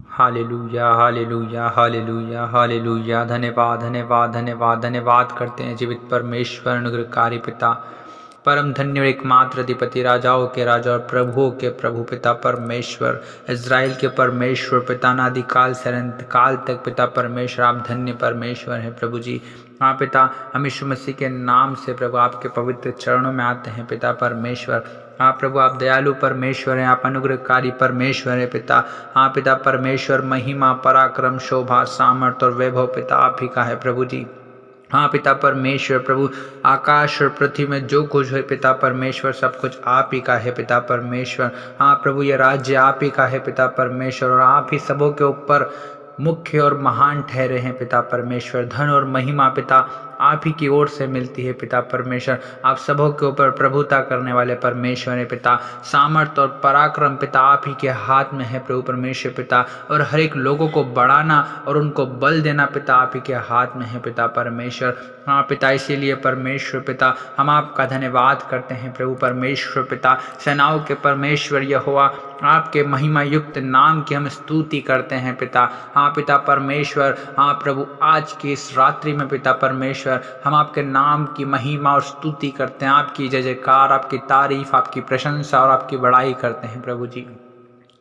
Hallelujah hallelujah hallelujah hallelujah. धन्यवाद धन्यवाद धन्यवाद धन्यवाद करते हैं जीवित परमेश्वर अनुग्रहकारी पिता, परम धन्य और एकमात्र अधिपति, राजाओं के राजा और प्रभुओं के प्रभु पिता परमेश्वर, इज़राइल के परमेश्वर पिता, अनादिकाल से अनंत काल तक पिता परमेश्वर आप धन्य परमेश्वर हैं प्रभु जी। हाँ पिता, हम यीशु मसीह के नाम से प्रभु आपके पवित्र चरणों में आते हैं पिता परमेश्वर। हाँ प्रभु, आप दयालु परमेश्वर हैं, आप अनुग्रहकारी परमेश्वर हैं पिता। हाँ पिता परमेश्वर, महिमा पराक्रम शोभा सामर्थ और वैभव पिता आप ही का है प्रभु जी। हाँ पिता परमेश्वर प्रभु, आकाश और पृथ्वी में जो कुछ है पिता परमेश्वर सब कुछ आप ही का है पिता परमेश्वर। हाँ प्रभु, ये राज्य आप ही का है पिता परमेश्वर, और आप ही सबों के ऊपर मुख्य और महान ठहरे हैं पिता परमेश्वर। धन और महिमा पिता आप ही की ओर से मिलती है पिता परमेश्वर। आप सबों के ऊपर प्रभुता करने वाले परमेश्वर है पिता। सामर्थ और पराक्रम पिता आप ही के हाथ में है प्रभु परमेश्वर पिता, और हर एक लोगों को बढ़ाना और उनको बल देना पिता आप ही के हाथ में है पिता परमेश्वर। हाँ पिता, इसीलिए परमेश्वर पिता हम आपका धन्यवाद करते हैं प्रभु परमेश्वर पिता। सेनाओं के परमेश्वर यहोवा, आपके महिमा युक्त नाम की हम स्तुति करते हैं पिता। हाँ पिता परमेश्वर, हाँ प्रभु, आज की इस रात्रि में पिता परमेश्वर हम आपके नाम की महिमा और स्तुति करते हैं, आपकी जय जयकार, आपकी तारीफ, आपकी प्रशंसा और आपकी बड़ाई करते हैं प्रभु जी।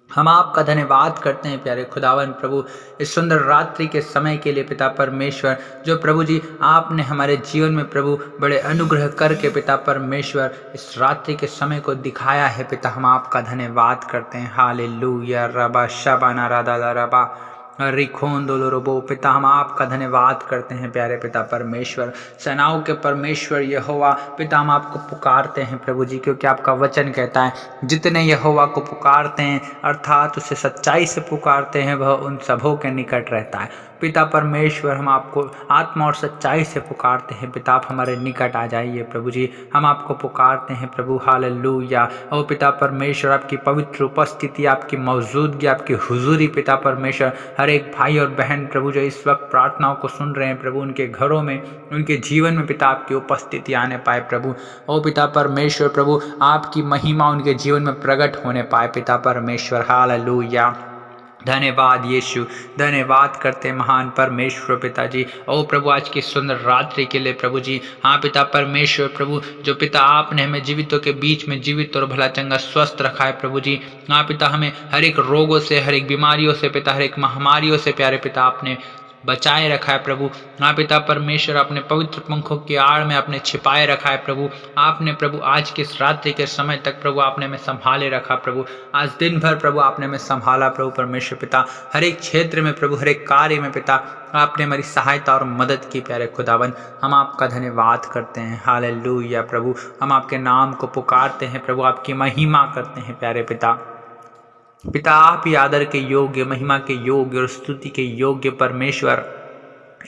हम आपका धन्यवाद करते हैं प्यारे खुदावन प्रभु, इस सुंदर रात्रि के समय के लिए पिता परमेश्वर, जो प्रभु जी आपने हमारे जीवन में प्रभु बड़े अनुग्रह करके पिता परमेश्वर इस रात्रि के समय को दिखाया है पिता। हम आपका धन्यवाद करते हैं। हालेलुया रबा शबाना राधा रबा रिखोंदोलोरोबो पिता, हम आपका धन्यवाद करते हैं प्यारे पिता परमेश्वर। सेनाओं के परमेश्वर यहोवा पिता, हम आपको पुकारते हैं प्रभु जी, क्योंकि आपका वचन कहता है जितने यहोवा को पुकारते हैं अर्थात उसे सच्चाई से पुकारते हैं वह उन सबों के निकट रहता है। पिता परमेश्वर, हम आपको आत्मा और सच्चाई से पुकारते हैं पिता, आप हमारे निकट आ जाइए प्रभु जी। हम आपको पुकारते हैं प्रभु। हालेलुया। ओ पिता परमेश्वर, आपकी पवित्र उपस्थिति, आपकी मौजूदगी, आपकी हुजूरी पिता परमेश्वर, हर एक भाई और बहन प्रभु जो इस वक्त प्रार्थनाओं को सुन रहे हैं प्रभु, उनके घरों में, उनके जीवन में पिता आपकी उपस्थिति आने पाए प्रभु। ओ पिता परमेश्वर प्रभु, आपकी महिमा उनके जीवन में प्रकट होने पाए पिता परमेश्वर। हालेलुया। धन्यवाद यीशु, धन्यवाद करते महान परमेश्वर पिताजी। ओ प्रभु, आज की सुंदर रात्रि के लिए प्रभु जी। हाँ पिता परमेश्वर प्रभु, जो पिता आपने हमें जीवितों के बीच में जीवित और भला चंगा स्वस्थ रखा है प्रभु जी। हाँ पिता, हमें हर एक रोगों से, हर एक बीमारियों से पिता, हर एक महामारियों से प्यारे पिता आपने बचाए रखा है प्रभु। हाँ पिता परमेश्वर, अपने पवित्र पंखों की आड़ में आपने छिपाए रखा है प्रभु। आपने प्रभु आज के इस रात्रि के समय तक प्रभु आपने हमें संभाले रखा प्रभु। आज दिन भर प्रभु आपने हमें संभाला प्रभु परमेश्वर पिता। हर एक क्षेत्र में प्रभु, हर एक कार्य में पिता आपने हमारी सहायता और मदद की प्यारे खुदावन। हम आपका धन्यवाद करते हैं। हालेलुया प्रभु, हम आपके नाम को पुकारते हैं प्रभु, आपकी महिमा करते हैं प्यारे पिता। पिता, आप ही आदर के योग्य, महिमा के योग्य और स्तुति के योग्य परमेश्वर,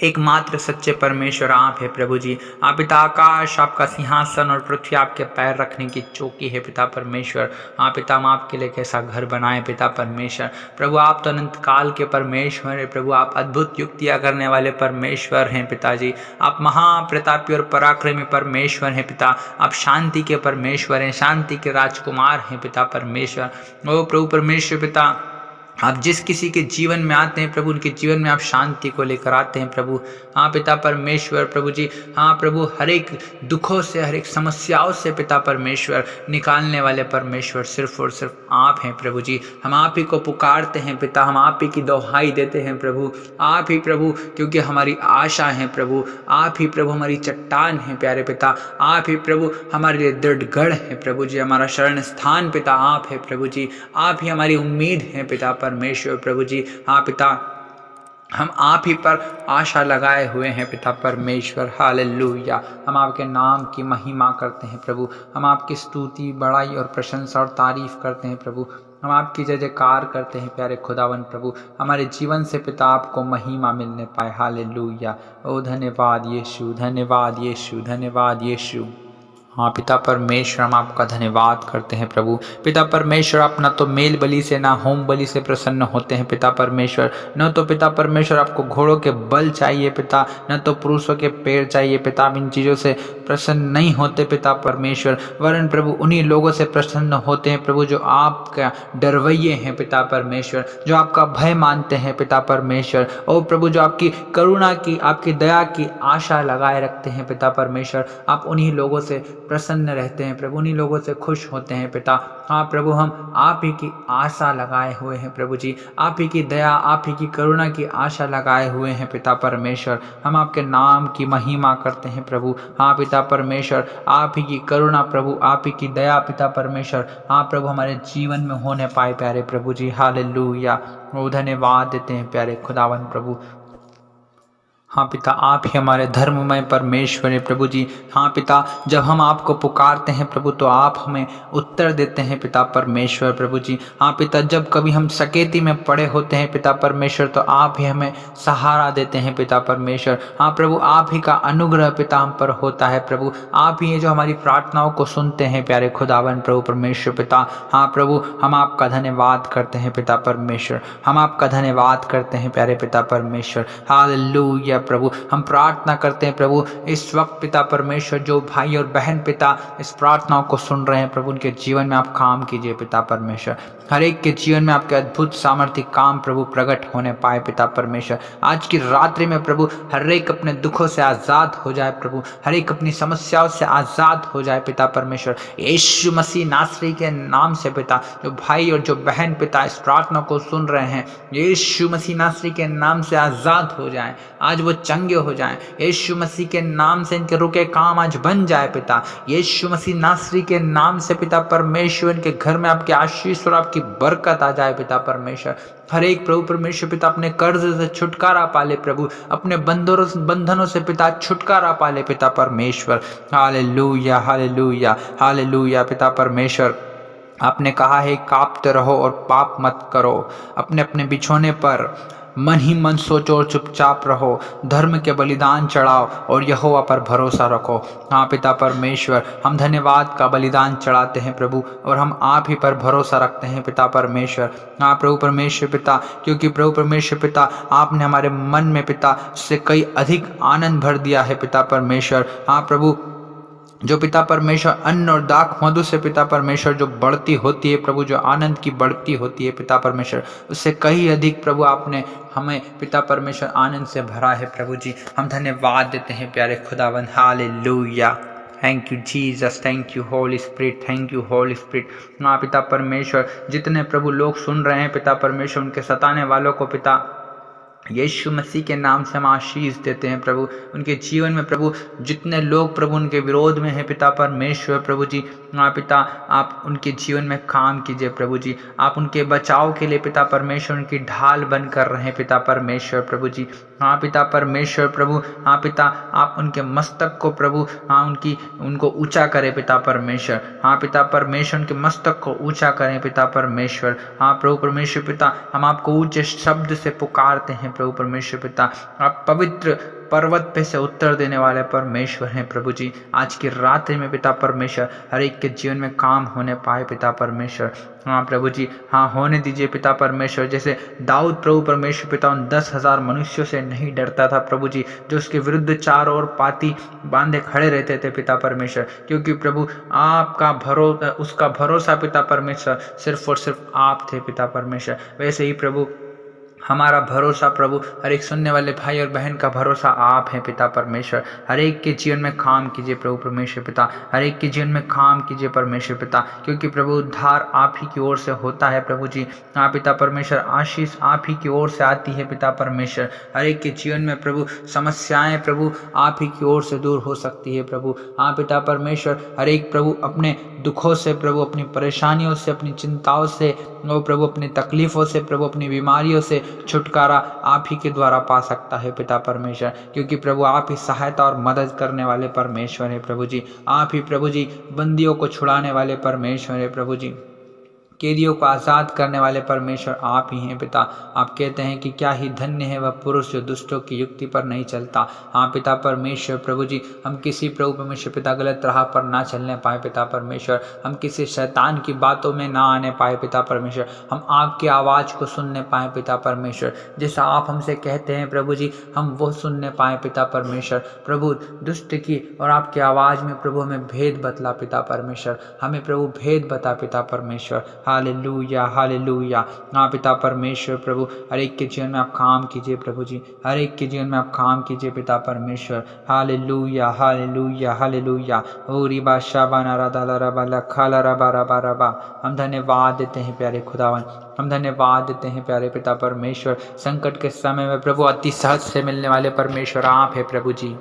एकमात्र सच्चे परमेश्वर आप है प्रभु जी। आप पिता, आकाश आपका सिंहासन और पृथ्वी आपके पैर रखने की चौकी है पिता परमेश्वर। हाँ पिता, हम आपके लिए कैसा घर बनाए पिता परमेश्वर। प्रभु, आप तो अनंत काल के परमेश्वर है प्रभु, आप अद्भुत युक्तियाँ करने वाले परमेश्वर हैं पिताजी। आप महाप्रतापी और पराक्रमी परमेश्वर हैं पिता। आप शांति के परमेश्वर हैं, शांति के राजकुमार हैं पिता परमेश्वर। ओ प्रभु परमेश्वर पिता, आप जिस किसी के जीवन में आते हैं प्रभु, उनके जीवन में आप शांति को लेकर आते हैं प्रभु। हाँ पिता परमेश्वर प्रभु जी। हाँ प्रभु, हर एक दुखों से, हर एक समस्याओं से पिता परमेश्वर निकालने वाले परमेश्वर सिर्फ और सिर्फ आप हैं प्रभु जी। हम आप ही को पुकारते हैं पिता, हम आप ही की दोहाई देते हैं प्रभु। आप ही प्रभु, क्योंकि हमारी आशा है प्रभु। आप ही प्रभु हमारी चट्टान है प्यारे पिता। आप ही प्रभु हमारे लिए दृढ़ गढ़ है प्रभु जी। हमारा शरण स्थान पिता आप है प्रभु जी। आप ही हमारी उम्मीद है पिता परमेश्वर प्रभु जी। हाँ पिता, हम आप ही पर आशा लगाए हुए हैं पिता परमेश्वर। हालेलुया। हम आपके नाम की महिमा करते हैं प्रभु। हम आपकी स्तुति, बड़ाई और प्रशंसा और तारीफ करते हैं प्रभु। हम आपकी जय जयकार करते हैं प्यारे खुदावन प्रभु। हमारे जीवन से पिता आपको महिमा मिलने पाए। हालेलुया। ओ धन्यवाद यीशु, धन्यवाद यीशु, धन्यवाद यीशु। हाँ पिता परमेश्वर, हम आपका धन्यवाद करते हैं प्रभु। पिता परमेश्वर, आप न तो मेल बलि से ना होम बलि से प्रसन्न होते हैं पिता परमेश्वर। न तो पिता परमेश्वर आपको घोड़ों के बल चाहिए पिता, न तो पुरुषों के पैर चाहिए पिता। आप इन चीज़ों से प्रसन्न नहीं होते पिता परमेश्वर, वरन प्रभु उन्हीं लोगों से प्रसन्न होते हैं प्रभु जो आपका डरवैये हैं पिता परमेश्वर, जो आपका भय मानते हैं पिता परमेश्वर। ओ प्रभु, जो आपकी करुणा की, आपकी दया की आशा लगाए रखते हैं पिता परमेश्वर, आप उन्हीं लोगों से प्रसन्न रहते हैं प्रभु, उन्हीं लोगों से खुश होते हैं पिता। हाँ प्रभु, हम आप ही की आशा लगाए हुए हैं प्रभु जी, आप ही की दया, आप ही की करुणा की आशा लगाए हुए हैं पिता परमेश्वर। हम आपके नाम की महिमा करते हैं प्रभु। हाँ पिता परमेश्वर, आप ही की करुणा प्रभु, आप ही की दया पिता परमेश्वर, हाँ प्रभु हमारे जीवन में होने पाए प्यारे प्रभु जी। हालेलुया, वो धन्यवाद देते हैं प्यारे खुदावन प्रभु। हाँ पिता, आप ही हमारे धर्ममय परमेश्वर हैं प्रभु जी। हाँ पिता, जब हम आपको पुकारते हैं प्रभु तो आप हमें उत्तर देते हैं पिता परमेश्वर प्रभु जी। हाँ पिता, जब कभी हम सकेती में पड़े होते हैं पिता परमेश्वर तो आप ही हमें सहारा देते हैं पिता परमेश्वर। हाँ प्रभु, आप ही का अनुग्रह पिता हम पर होता है प्रभु, आप ही हैं जो हमारी प्रार्थनाओं को सुनते हैं प्यारे खुदावन प्रभु परमेश्वर पिता। हाँ प्रभु, हम आपका धन्यवाद करते हैं पिता परमेश्वर, हम आपका धन्यवाद करते हैं प्यारे पिता परमेश्वर। हालेलुया प्रभु, हम प्रार्थना करते हैं प्रभु इस वक्त पिता परमेश्वर, जो भाई और बहन पिता इस प्रार्थनाओं को सुन रहे हैं प्रभु, उनके जीवन में आप काम कीजिए पिता परमेश्वर। हर एक के जीवन में आपके अद्भुत सामर्थ्य काम प्रभु प्रकट होने पाए पिता परमेश्वर। आज की रात्रि में प्रभु हर एक अपने दुखों से आज़ाद हो जाए प्रभु, हर एक अपनी समस्याओं से आज़ाद हो जाए पिता परमेश्वर। यीशु मसीह नासरी के नाम से पिता, जो भाई और जो बहन पिता इस प्रार्थना को सुन रहे हैं, यीशु मसीह नासरी के नाम से आज़ाद हो जाएं, आज वो चंगे हो जाएं। यीशु मसीह के नाम से इनके रुके काम आज बन जाए पिता। यीशु मसीह नासरी के नाम से पिता परमेश्वर, इनके घर में आपकी आशीष और आपकी बरकत आ जाए पिता परमेश्वर। हर एक प्रभु परमेश्वर पिता अपने कर्ज से छुटकारा पाले प्रभु, अपने बंधनों से पिता छुटकारा पाले पिता परमेश्वर। हालेलुया हालेलुया हालेलुया पिता परमेश्वर, आपने कहा है कांपते रहो और पाप मत करो, अपने अपने बिछोने पर मन ही मन सोचो और चुपचाप रहो, धर्म के बलिदान चढ़ाओ और यहोवा पर भरोसा रखो। हाँ पिता परमेश्वर, हम धन्यवाद का बलिदान चढ़ाते हैं प्रभु, और हम आप ही पर भरोसा रखते हैं पिता परमेश्वर। हाँ प्रभु परमेश्वर पिता, क्योंकि प्रभु परमेश्वर पिता आपने हमारे मन में पिता से कई अधिक आनंद भर दिया है पिता परमेश्वर। हाँ प्रभु, जो पिता परमेश्वर अन्न और दाख मधु से पिता परमेश्वर जो बढ़ती होती है प्रभु, जो आनंद की बढ़ती होती है पिता परमेश्वर, उससे कहीं अधिक प्रभु आपने हमें पिता परमेश्वर आनंद से भरा है प्रभु जी। हम धन्यवाद देते हैं प्यारे खुदावन। Hallelujah, thank you Jesus, thank you Holi spirit, thank you Holi spirit. हाँ पिता परमेश्वर, जितने प्रभु लोग सुन रहे हैं पिता परमेश्वर, उनके सताने वालों को पिता यीशु मसीह के नाम से हम आशीष देते हैं प्रभु। उनके जीवन में प्रभु जितने लोग प्रभु उनके विरोध में हैं पिता परमेश्वर प्रभु जी, हाँ पिता आप उनके जीवन में काम कीजिए प्रभु जी। आप उनके बचाव के लिए पिता परमेश्वर उनकी ढाल बन कर रहे हैं पिता परमेश्वर प्रभु जी। हाँ पिता परमेश्वर प्रभु, हाँ पिता आप उनके मस्तक को प्रभु, हाँ उनको ऊंचा करें पिता परमेश्वर। हाँ पिता परमेश्वर उनके मस्तक को ऊंचा करें पिता परमेश्वर। हाँ प्रभु परमेश्वर पिता, हम आपको ऊंचे शब्द से पुकारते हैं प्रभु परमेश्वर पिता। आप पवित्र पर्वत पे से उत्तर देने वाले परमेश्वर हैं प्रभु जी। आज की रात्रि में पिता परमेश्वर हर एक के जीवन में काम होने पाए पिता परमेश्वर। हाँ प्रभु जी, हाँ होने दीजिए पिता परमेश्वर। जैसे दाऊद प्रभु परमेश्वर पिता उन 10,000 मनुष्यों से नहीं डरता था प्रभु जी, जो उसके विरुद्ध चारों ओर पाती बांधे खड़े रहते थे पिता परमेश्वर, क्योंकि प्रभु आपका उसका भरोसा पिता परमेश्वर सिर्फ और सिर्फ आप थे पिता परमेश्वर। वैसे ही प्रभु हमारा भरोसा प्रभु, हर एक सुनने वाले भाई और बहन का भरोसा आप हैं पिता परमेश्वर। हर एक के जीवन में काम कीजिए प्रभु परमेश्वर पिता, हर एक के जीवन में काम कीजिए परमेश्वर पिता, क्योंकि प्रभु उद्धार आप ही की ओर से होता है प्रभु जी। हाँ पिता परमेश्वर, आशीष आप ही की ओर से आती है पिता परमेश्वर। हर एक के जीवन में प्रभु समस्याएं प्रभु आप ही की ओर से दूर हो सकती है प्रभु। हाँ पिता परमेश्वर, हर एक प्रभु अपने दुखों से प्रभु, अपनी परेशानियों से, अपनी चिंताओं से वो प्रभु, अपनी तकलीफों से प्रभु, अपनी बीमारियों से छुटकारा आप ही के द्वारा पा सकता है पिता परमेश्वर, क्योंकि प्रभु आप ही सहायता और मदद करने वाले परमेश्वर है प्रभु जी। आप ही प्रभु जी बंदियों को छुड़ाने वाले परमेश्वर है प्रभु जी, कैदियों को आज़ाद करने वाले परमेश्वर आप ही हैं पिता। आप कहते हैं कि क्या ही धन्य है वह पुरुष जो दुष्टों की युक्ति पर नहीं चलता। हाँ पिता परमेश्वर प्रभु जी, हम किसी प्रभु परमेश्वर पिता गलत राह पर ना चलने पाए पिता परमेश्वर, हम किसी शैतान की बातों में ना आने पाए पिता परमेश्वर, हम आपकी आवाज़ को सुनने पाए पिता परमेश्वर। जैसा आप हमसे कहते हैं प्रभु जी, हम वो सुनने पाए पिता परमेश्वर। प्रभु दुष्ट की और आपकी आवाज़ में प्रभु हमें भेद बतला पिता परमेश्वर, हमें प्रभु भेद बता पिता परमेश्वर। Hallelujah hallelujah. हाँ पिता परमेश्वर प्रभु, हर एक के जीवन में आप काम कीजिए प्रभु जी, हर एक के जीवन में आप काम कीजिए पिता परमेश्वर। Hallelujah hallelujah hallelujah. ओ रिबा शाबा नारादा लरबा लखा लरबा रबा रबा। हम धन्यवाद देते हैं प्यारे खुदावन, हम धन्यवाद देते हैं प्यारे पिता परमेश्वर। संकट के समय में प्रभु अति सहज से मिलने वाले परमेश्वर आप है प्रभु जी।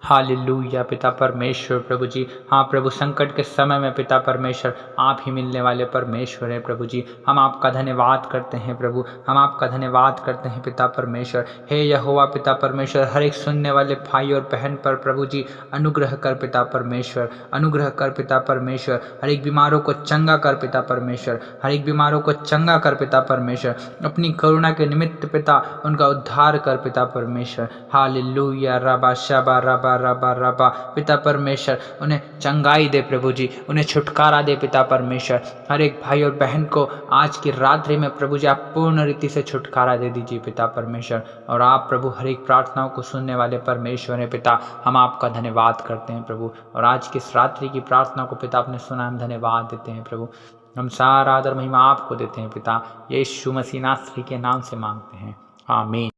हालेलुया पिता परमेश्वर प्रभु जी। हाँ प्रभु, संकट के समय में पिता परमेश्वर आप ही मिलने वाले परमेश्वर हैं प्रभु जी। हम आपका धन्यवाद करते हैं प्रभु, हम आपका धन्यवाद करते हैं पिता परमेश्वर। हे यहोवा पिता परमेश्वर, हर एक सुनने वाले भाई और बहन पर प्रभु जी अनुग्रह कर पिता परमेश्वर, अनुग्रह कर पिता परमेश्वर। हर एक बीमारों को चंगा कर पिता परमेश्वर, हर एक बीमारों को चंगा कर पिता परमेश्वर। अपनी करुणा के निमित्त पिता उनका उद्धार कर पिता परमेश्वर। हालेलुया रबा शबा रबा रबा रबा। पिता परमेश्वर उन्हें चंगाई दे प्रभु जी, उन्हें छुटकारा दे पिता परमेश्वर। हर एक भाई और बहन को आज की रात्रि में प्रभु जी आप पूर्ण रीति से छुटकारा दे दीजिए पिता परमेश्वर। और आप प्रभु हर एक प्रार्थनाओं को सुनने वाले परमेश्वर हैं पिता, हम आपका धन्यवाद करते हैं प्रभु। और आज की इस रात्रि की प्रार्थना को पिता आपने सुना, हम धन्यवाद देते हैं प्रभु। हम सारा आदर महिमा आपको देते हैं पिता, यीशु मसीह नासरी के नाम से मांगते हैं, आमीन।